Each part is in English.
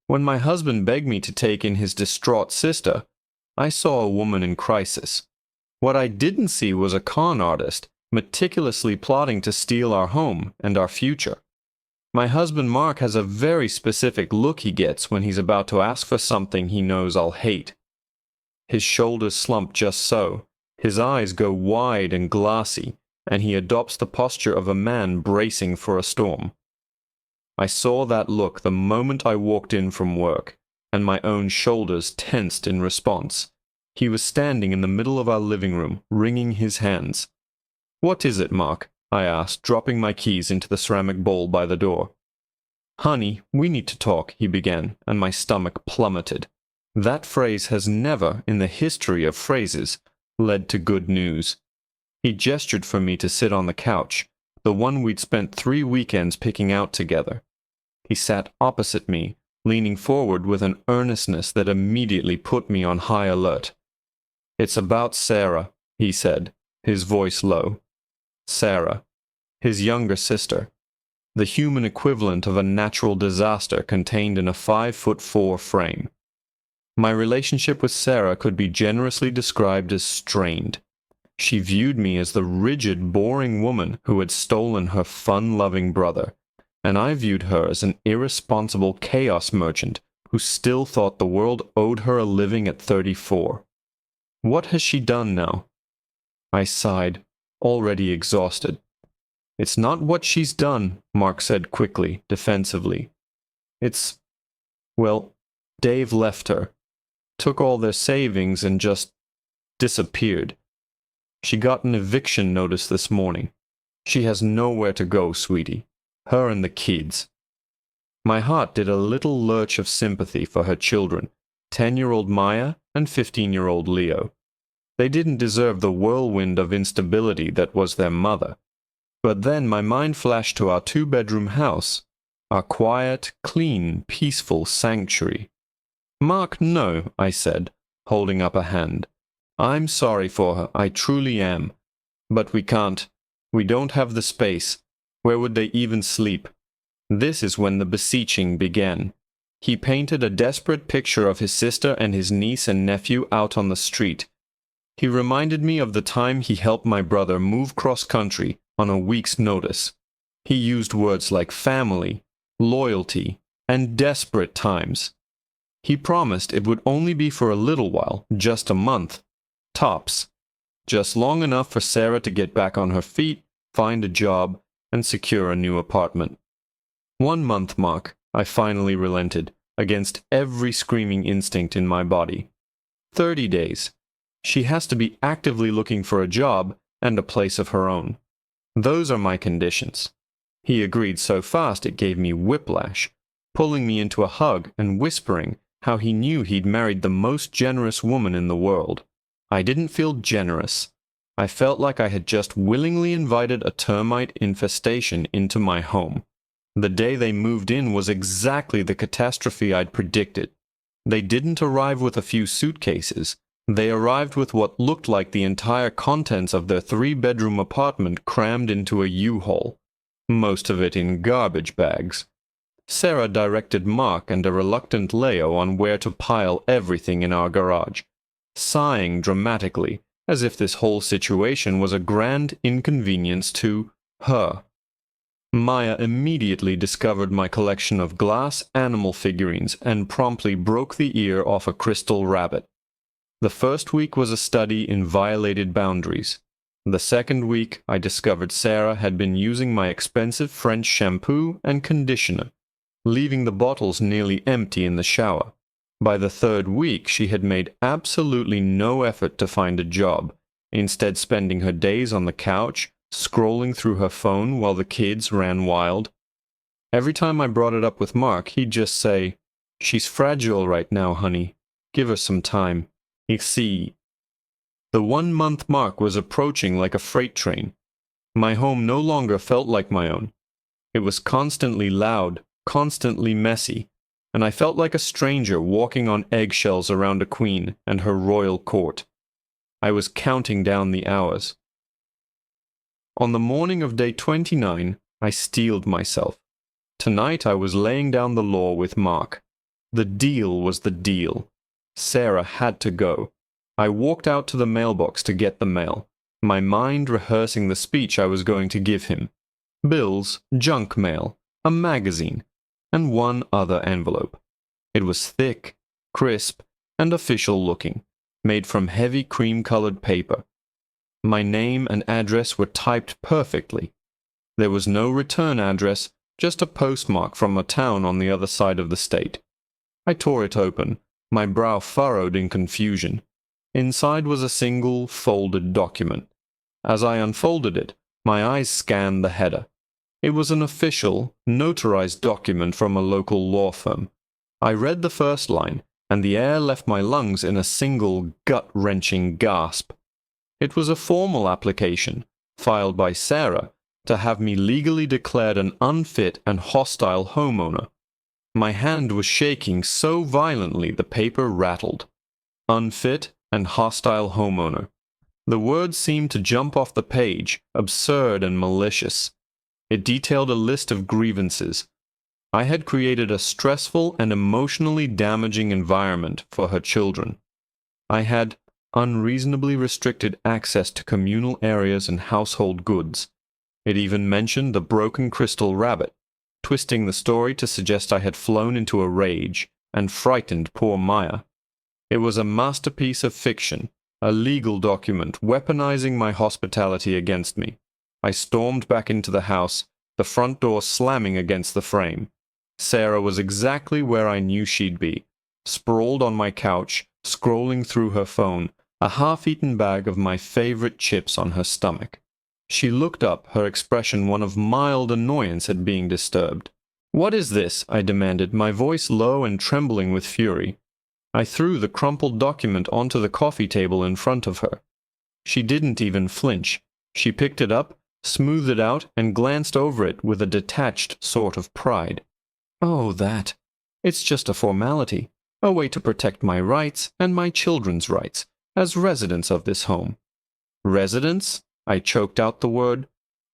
When my husband begged me to take in his distraught sister, I saw a woman in crisis. What I didn't see was a con artist meticulously plotting to steal our home and our future. My husband Mark has a very specific look he gets when he's about to ask for something he knows I'll hate. His shoulders slump just so, his eyes go wide and glassy, and he adopts the posture of a man bracing for a storm. I saw that look the moment I walked in from work, and my own shoulders tensed in response. He was standing in the middle of our living room, wringing his hands. "What is it, Mark?" I asked, dropping my keys into the ceramic bowl by the door. "Honey, we need to talk," he began, and my stomach plummeted. That phrase has never, in the history of phrases, led to good news. He gestured for me to sit on the couch, the one we'd spent 3 weekends picking out together. He sat opposite me, leaning forward with an earnestness that immediately put me on high alert. "It's about Sarah," he said, his voice low. Sarah, his younger sister, the human equivalent of a natural disaster contained in a 5'4" frame. My relationship with Sarah could be generously described as strained. She viewed me as the rigid, boring woman who had stolen her fun-loving brother, and I viewed her as an irresponsible chaos merchant who still thought the world owed her a living at 34. What has she done now? I sighed, already exhausted. "It's not what she's done," Mark said quickly, defensively. Well, Dave left her, took all their savings and just disappeared. She got an eviction notice this morning. She has nowhere to go, sweetie. Her and the kids." My heart did a little lurch of sympathy for her children, 10-year-old Maya and 15-year-old Leo. They didn't deserve the whirlwind of instability that was their mother. But then my mind flashed to our 2-bedroom house, our quiet, clean, peaceful sanctuary. "Mark, no," I said, holding up a hand. "I'm sorry for her, I truly am. But we can't. We don't have the space. Where would they even sleep?" This is when the beseeching began. He painted a desperate picture of his sister and his niece and nephew out on the street. He reminded me of the time he helped my brother move cross-country on a week's notice. He used words like family, loyalty, and desperate times. He promised it would only be for a little while, just a month, tops, just long enough for Sarah to get back on her feet, find a job, and secure a new apartment. 1 month, Mark, I finally relented, against every screaming instinct in my body. 30 days. She has to be actively looking for a job and a place of her own. Those are my conditions. He agreed so fast it gave me whiplash, pulling me into a hug and whispering how he knew he'd married the most generous woman in the world. I didn't feel generous. I felt like I had just willingly invited a termite infestation into my home. The day they moved in was exactly the catastrophe I'd predicted. They didn't arrive with a few suitcases. They arrived with what looked like the entire contents of their 3-bedroom apartment crammed into a U-Haul, most of it in garbage bags. Sarah directed Mark and a reluctant Leo on where to pile everything in our garage, sighing dramatically, as if this whole situation was a grand inconvenience to her. Maya immediately discovered my collection of glass animal figurines and promptly broke the ear off a crystal rabbit. The first week was a study in violated boundaries. The second week, I discovered Sarah had been using my expensive French shampoo and conditioner, leaving the bottles nearly empty in the shower. By the third week, she had made absolutely no effort to find a job, instead spending her days on the couch, scrolling through her phone while the kids ran wild. Every time I brought it up with Mark, he'd just say, "She's fragile right now, honey. Give her some time." You see, the 1-month mark was approaching like a freight train. My home no longer felt like my own. It was constantly loud, constantly messy, and I felt like a stranger walking on eggshells around a queen and her royal court. I was counting down the hours. On the morning of day 29, I steeled myself. Tonight I was laying down the law with Mark. The deal was the deal. Sarah had to go. I walked out to the mailbox to get the mail, my mind rehearsing the speech I was going to give him. Bills, junk mail, a magazine, and one other envelope. It was thick, crisp, and official-looking, made from heavy cream-colored paper. My name and address were typed perfectly. There was no return address, just a postmark from a town on the other side of the state. I tore it open, my brow furrowed in confusion. Inside was a single, folded document. As I unfolded it, my eyes scanned the header. It was an official, notarized document from a local law firm. I read the first line, and the air left my lungs in a single, gut-wrenching gasp. It was a formal application, filed by Sarah, to have me legally declared an unfit and hostile homeowner. My hand was shaking so violently the paper rattled. Unfit and hostile homeowner. The words seemed to jump off the page, absurd and malicious. It detailed a list of grievances. I had created a stressful and emotionally damaging environment for her children. I had unreasonably restricted access to communal areas and household goods. It even mentioned the broken crystal rabbit, twisting the story to suggest I had flown into a rage and frightened poor Maya. It was a masterpiece of fiction, a legal document weaponizing my hospitality against me. I stormed back into the house, the front door slamming against the frame. Sarah was exactly where I knew she'd be, sprawled on my couch, scrolling through her phone, a half-eaten bag of my favorite chips on her stomach. She looked up, her expression one of mild annoyance at being disturbed. "What is this?" I demanded, my voice low and trembling with fury. I threw the crumpled document onto the coffee table in front of her. She didn't even flinch. She picked it up, smoothed it out, and glanced over it with a detached sort of pride. "Oh, that. It's just a formality, a way to protect my rights and my children's rights as residents of this home." "Residents?" I choked out the word.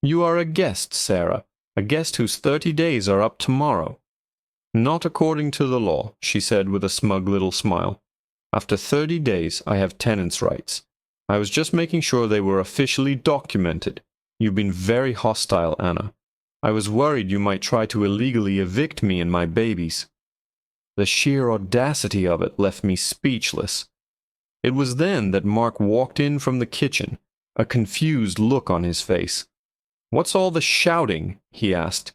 "You are a guest, Sarah, a guest whose 30 days are up tomorrow." "Not according to the law," she said with a smug little smile. "After 30 days, I have tenants' rights. I was just making sure they were officially documented. You've been very hostile, Anna. I was worried you might try to illegally evict me and my babies." The sheer audacity of it left me speechless. It was then that Mark walked in from the kitchen, a confused look on his face. "What's all the shouting?" he asked.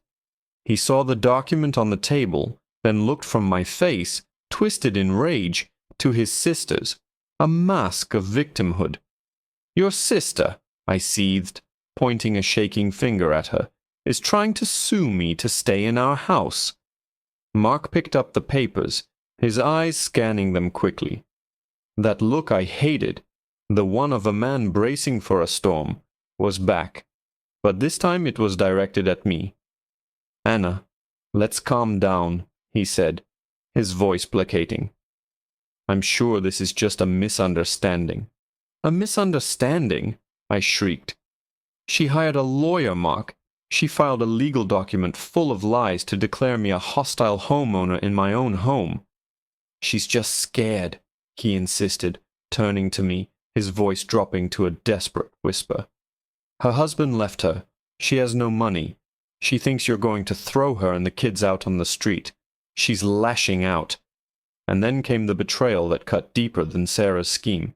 He saw the document on the table, then looked from my face, twisted in rage, to his sister's, a mask of victimhood. "Your sister," I seethed, pointing a shaking finger at her, "is trying to sue me to stay in our house." Mark picked up the papers, his eyes scanning them quickly. That look I hated, the one of a man bracing for a storm, was back, but this time it was directed at me. "Anna, let's calm down," he said, his voice placating. "I'm sure this is just a misunderstanding." "A misunderstanding?" I shrieked. "She hired a lawyer, Mark. She filed a legal document full of lies to declare me a hostile homeowner in my own home." "She's just scared," he insisted, turning to me, his voice dropping to a desperate whisper. "Her husband left her. She has no money. She thinks you're going to throw her and the kids out on the street. She's lashing out." And then came the betrayal that cut deeper than Sarah's scheme.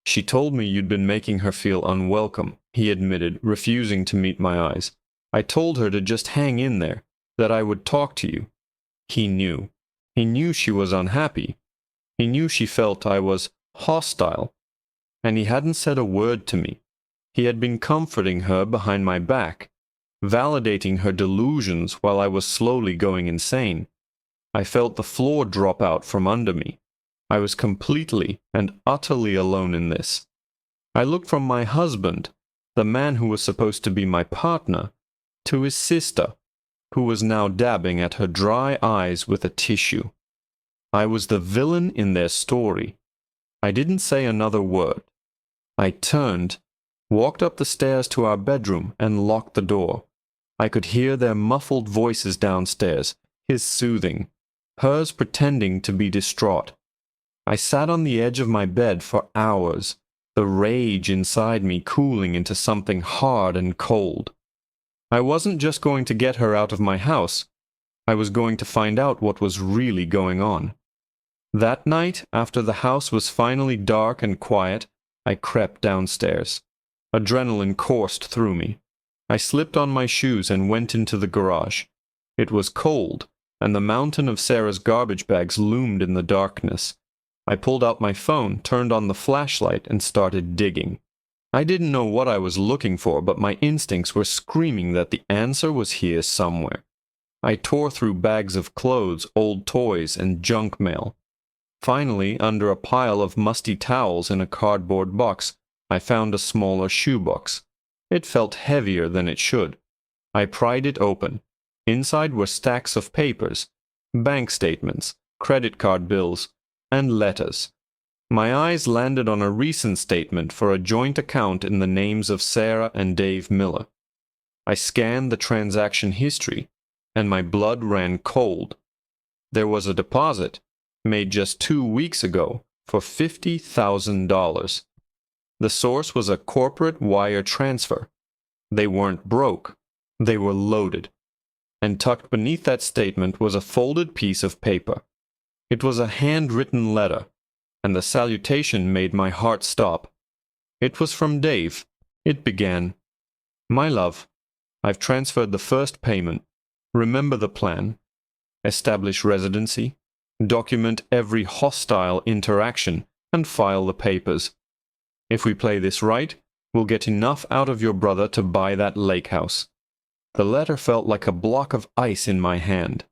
"She told me you'd been making her feel unwelcome," he admitted, refusing to meet my eyes. "I told her to just hang in there, that I would talk to you." He knew. He knew she was unhappy. He knew she felt I was hostile. And he hadn't said a word to me. He had been comforting her behind my back, validating her delusions while I was slowly going insane. I felt the floor drop out from under me. I was completely and utterly alone in this. I looked from my husband, the man who was supposed to be my partner, to his sister, who was now dabbing at her dry eyes with a tissue. I was the villain in their story. I didn't say another word. I turned, walked up the stairs to our bedroom, and locked the door. I could hear their muffled voices downstairs, his soothing, hers pretending to be distraught. I sat on the edge of my bed for hours, the rage inside me cooling into something hard and cold. I wasn't just going to get her out of my house. I was going to find out what was really going on. That night, after the house was finally dark and quiet, I crept downstairs. Adrenaline coursed through me. I slipped on my shoes and went into the garage. It was cold, and the mountain of Sarah's garbage bags loomed in the darkness. I pulled out my phone, turned on the flashlight, and started digging. I didn't know what I was looking for, but my instincts were screaming that the answer was here somewhere. I tore through bags of clothes, old toys, and junk mail. Finally, under a pile of musty towels in a cardboard box, I found a smaller shoebox. It felt heavier than it should. I pried it open. Inside were stacks of papers, bank statements, credit card bills, and letters. My eyes landed on a recent statement for a joint account in the names of Sarah and Dave Miller. I scanned the transaction history, and my blood ran cold. There was a deposit, made just 2 weeks ago, for $50,000. The source was a corporate wire transfer. They weren't broke. They were loaded. And tucked beneath that statement was a folded piece of paper. It was a handwritten letter, and the salutation made my heart stop. It was from Dave. It began, "My love, I've transferred the first payment. Remember the plan. Establish residency. Document every hostile interaction, and file the papers. If we play this right, we'll get enough out of your brother to buy that lake house." The letter felt like a block of ice in my hand.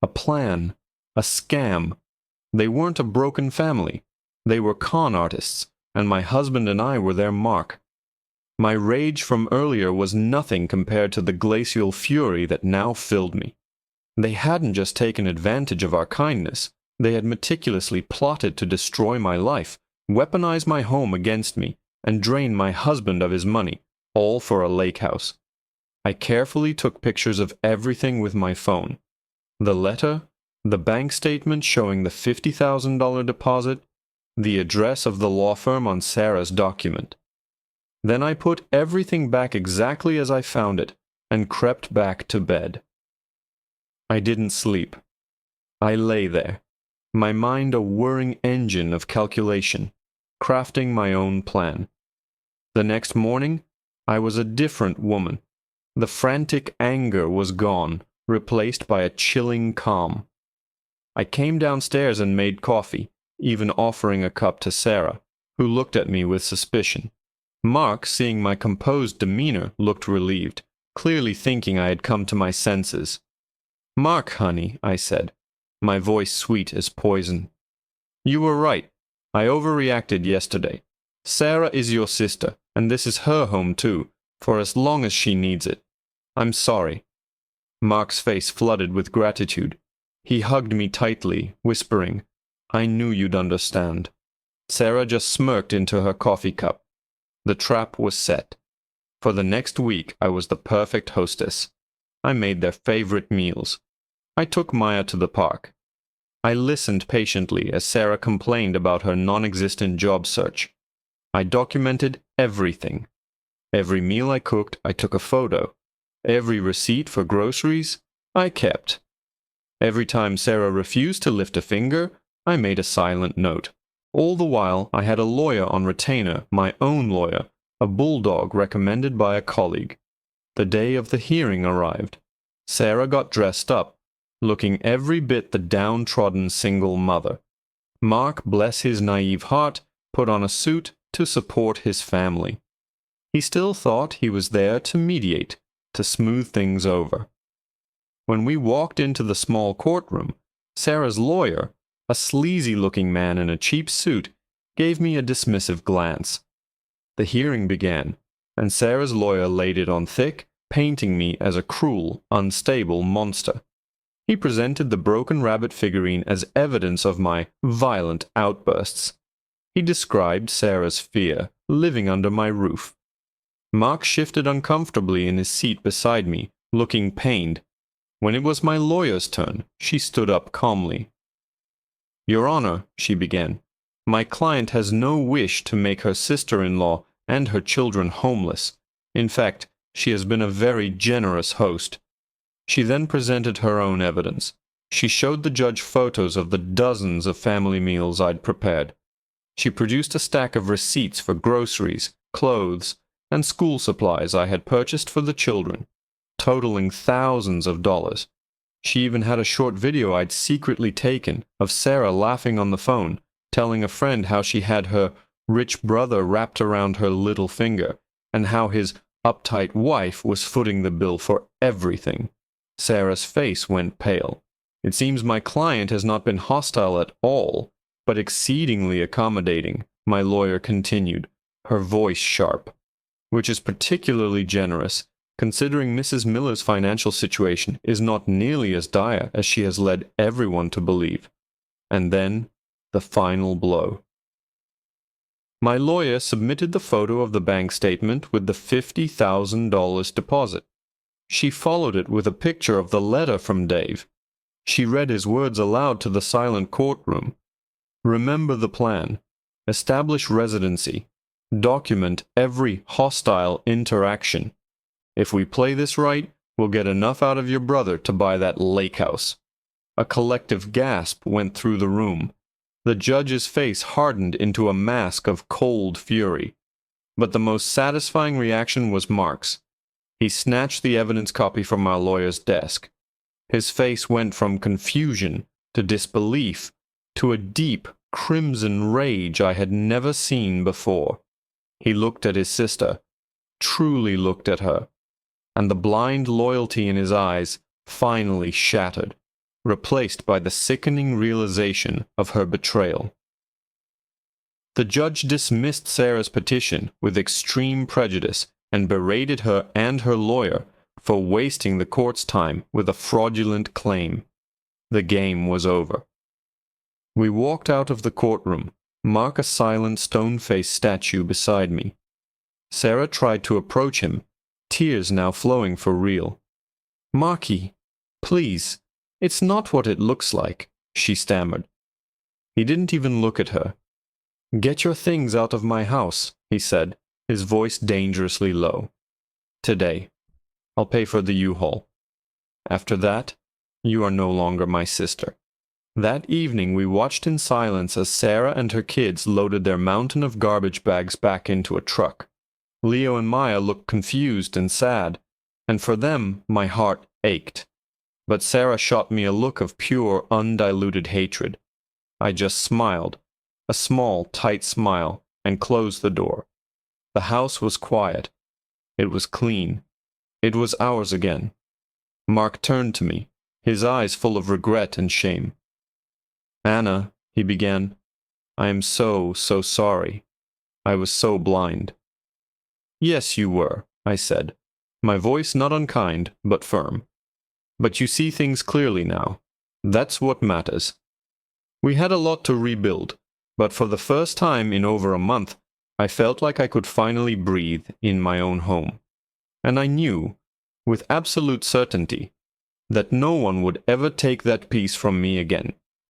A plan. A scam. They weren't a broken family. They were con artists, and my husband and I were their mark. My rage from earlier was nothing compared to the glacial fury that now filled me. They hadn't just taken advantage of our kindness. They had meticulously plotted to destroy my life, weaponize my home against me, and drain my husband of his money, all for a lake house. I carefully took pictures of everything with my phone. The letter, the bank statement showing the $50,000 deposit, the address of the law firm on Sarah's document. Then I put everything back exactly as I found it and crept back to bed. I didn't sleep. I lay there, my mind a whirring engine of calculation, crafting my own plan. The next morning, I was a different woman. The frantic anger was gone, replaced by a chilling calm. I came downstairs and made coffee, even offering a cup to Sarah, who looked at me with suspicion. Mark, seeing my composed demeanor, looked relieved, clearly thinking I had come to my senses. "Mark, honey," I said, my voice sweet as poison. "You were right. I overreacted yesterday. Sarah is your sister, and this is her home too, for as long as she needs it. I'm sorry." Mark's face flooded with gratitude. He hugged me tightly, whispering, "I knew you'd understand." Sarah just smirked into her coffee cup. The trap was set. For the next week, I was the perfect hostess. I made their favorite meals. I took Maya to the park. I listened patiently as Sarah complained about her non-existent job search. I documented everything. Every meal I cooked, I took a photo. Every receipt for groceries, I kept. Every time Sarah refused to lift a finger, I made a silent note. All the while, I had a lawyer on retainer, my own lawyer, a bulldog recommended by a colleague. The day of the hearing arrived. Sarah got dressed up, looking every bit the downtrodden single mother. Mark, bless his naive heart, put on a suit to support his family. He still thought he was there to mediate, to smooth things over. When we walked into the small courtroom, Sarah's lawyer, a sleazy-looking man in a cheap suit, gave me a dismissive glance. The hearing began, and Sarah's lawyer laid it on thick, painting me as a cruel, unstable monster. He presented the broken rabbit figurine as evidence of my violent outbursts. He described Sarah's fear, living under my roof. Mark shifted uncomfortably in his seat beside me, looking pained. When it was my lawyer's turn, she stood up calmly. "Your Honor," she began, "my client has no wish to make her sister-in-law and her children homeless. In fact, she has been a very generous host." She then presented her own evidence. She showed the judge photos of the dozens of family meals I'd prepared. She produced a stack of receipts for groceries, clothes, and school supplies I had purchased for the children, totaling thousands of dollars. She even had a short video I'd secretly taken of Sarah laughing on the phone, telling a friend how she had her rich brother wrapped around her little finger, and how his uptight wife was footing the bill for everything. Sarah's face went pale. It seems my client has not been hostile at all, but exceedingly accommodating, my lawyer continued, her voice sharp, which is particularly generous, considering Mrs. Miller's financial situation is not nearly as dire as she has led everyone to believe. And then, the final blow. My lawyer submitted the photo of the bank statement with the $50,000 deposit. She followed it with a picture of the letter from Dave. She read his words aloud to the silent courtroom. "Remember the plan. Establish residency. Document every hostile interaction. If we play this right, we'll get enough out of your brother to buy that lake house." A collective gasp went through the room. The judge's face hardened into a mask of cold fury. But the most satisfying reaction was Mark's. He snatched the evidence copy from our lawyer's desk. His face went from confusion to disbelief to a deep, crimson rage I had never seen before. He looked at his sister, truly looked at her, and the blind loyalty in his eyes finally shattered, replaced by the sickening realization of her betrayal. The judge dismissed Sarah's petition with extreme prejudice and berated her and her lawyer for wasting the court's time with a fraudulent claim. The game was over. We walked out of the courtroom, Mark a silent stone-faced statue beside me. Sarah tried to approach him, tears now flowing for real. "Marky, please, it's not what it looks like," she stammered. He didn't even look at her. "Get your things out of my house," he said, his voice dangerously low. "Today. I'll pay for the U-Haul. After that, you are no longer my sister." That evening we watched in silence as Sarah and her kids loaded their mountain of garbage bags back into a truck. Leo and Maya looked confused and sad, and for them my heart ached. But Sarah shot me a look of pure, undiluted hatred. I just smiled, a small, tight smile, and closed the door. The house was quiet. It was clean. It was ours again. Mark turned to me, his eyes full of regret and shame. "Anna," he began, "I am so sorry. I was so blind." "Yes, you were," I said, my voice not unkind, but firm. "But you see things clearly now. That's what matters." We had a lot to rebuild, but for the first time in over a month, I felt like I could finally breathe in my own home. And I knew, with absolute certainty, that no one would ever take that peace from me again.